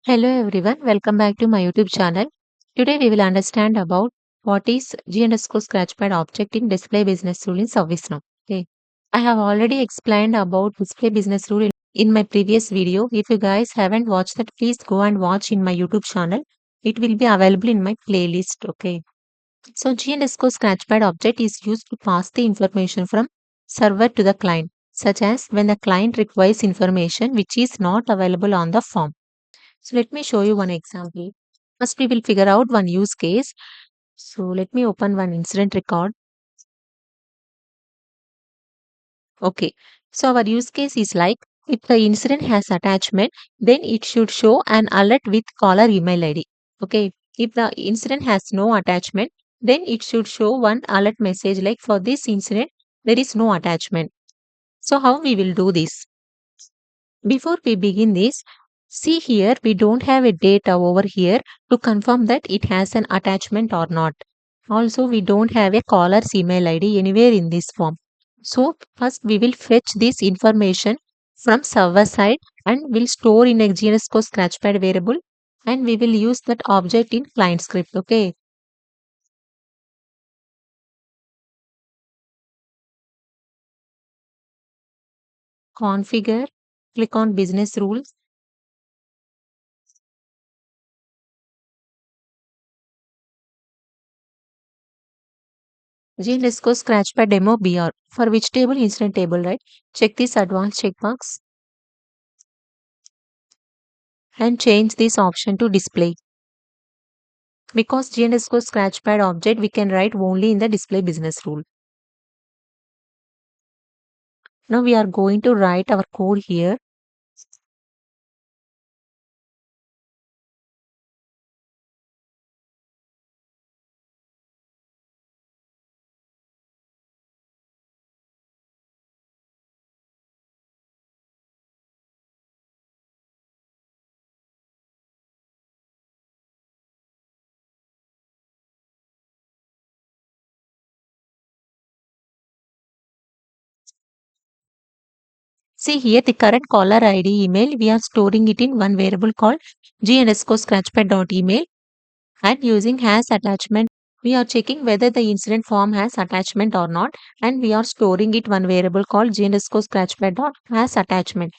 Hello everyone, welcome back to my YouTube channel. Today we will understand about what is G_Scratchpad object in display business rule in ServiceNow. Okay. I have already explained about display business rule in my previous video. If you guys haven't watched that, please go and watch in my YouTube channel. It will be available in my playlist. Okay. So G_Scratchpad object is used to pass the information from server to the client, such as when the client requires information which is not available on the form. So let me show you one example. First, we will figure out one use case. So let me open one incident record. Okay. So our use case is like if the incident has attachment, then it should show an alert with caller email ID. Okay. If the incident has no attachment, then it should show one alert message like for this incident, there is no attachment. So how we will do this? Before we begin this, see here we don't have a data over here to confirm that it has an attachment or not. Also, we don't have a caller's email ID anywhere in this form. So first we will fetch this information from server side and will store in a GNSCO Scratchpad variable and we will use that object in client script. Okay. Configure, click on business rules. GScratchpad Scratchpad demo BR. For which table? Incident table, right? Check this advanced checkbox and change this option to display. Because GScratchpad Scratchpad object we can write only in the display business rule. Now we are going to write our code here. See here the current caller ID email, we are storing it in one variable called g_scratchpad.email and using has attachment. We are checking whether the incident form has attachment or not and we are storing it one variable called g_scratchpad.has attachment.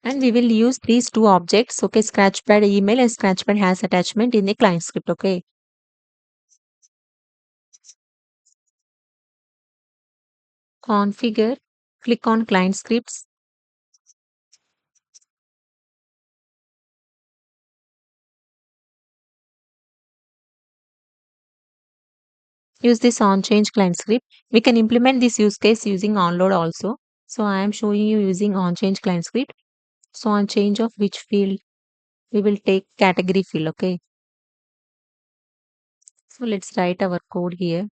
And we will use these two objects, okay, Scratchpad email and Scratchpad has attachment in the client script, okay. Configure, click on client scripts. Use this on change client script. We can implement this use case using onload also. So I am showing you using on change client script. So on change of which field, we will take category field, okay. So let's write our code here.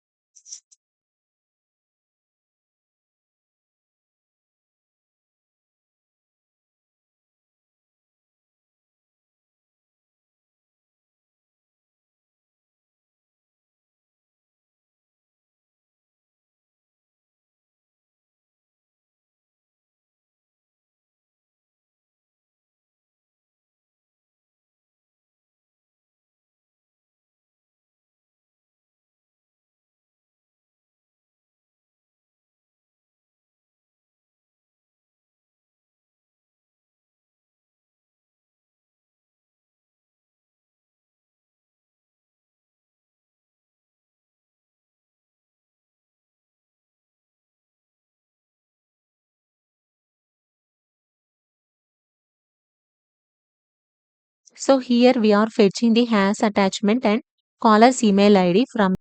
So here we are fetching the has attachment and caller's email ID from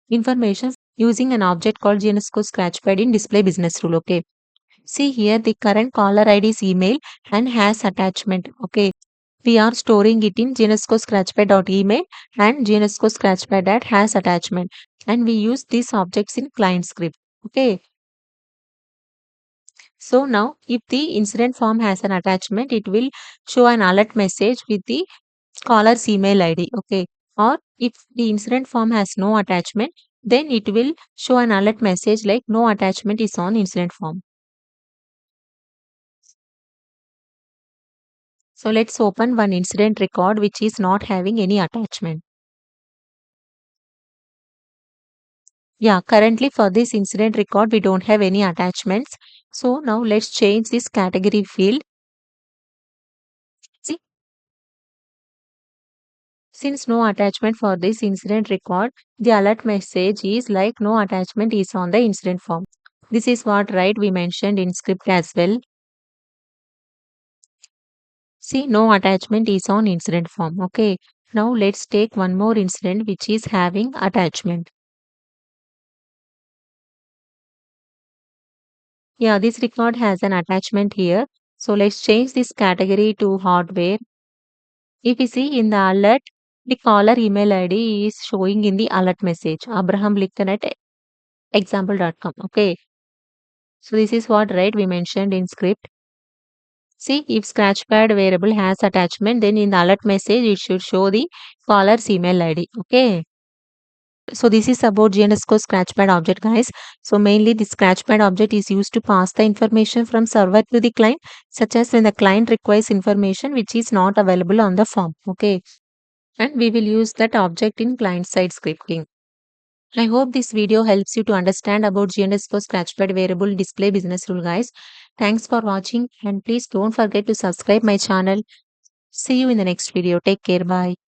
information using an object called GNSCO Scratchpad in display business rule, okay. See here the current caller ID is email and has attachment, okay. We are storing it in GNSCO Scratchpad.email and GNSCO Scratchpad that has attachment and we use these objects in client script, okay. So now if the incident form has an attachment, it will show an alert message with the caller's email ID. Okay. Or if the incident form has no attachment, then it will show an alert message like no attachment is on incident form. So let's open one incident record which is not having any attachment. Yeah, currently for this incident record, we don't have any attachments. So now let's change this category field. See, since no attachment for this incident record, the alert message is like no attachment is on the incident form. This is what right we mentioned in script as well. See, no attachment is on incident form. Okay. Now let's take one more incident which is having attachment. Yeah, this record has an attachment here. So let's change this category to hardware. If you see in the alert, the caller email ID is showing in the alert message. Abraham Lincoln at example.com. Okay. So this is what right we mentioned in script. See, if Scratchpad variable has attachment, then in the alert message, it should show the caller's email ID. Okay. So this is about G underscore Scratchpad object, guys. So mainly the Scratchpad object is used to pass the information from server to the client, such as when the client requires information which is not available on the form. Okay. And we will use that object in client-side scripting. I hope this video helps you to understand about G underscore Scratchpad variable display business rule, guys. Thanks for watching and please don't forget to subscribe my channel. See you in the next video. Take care. Bye.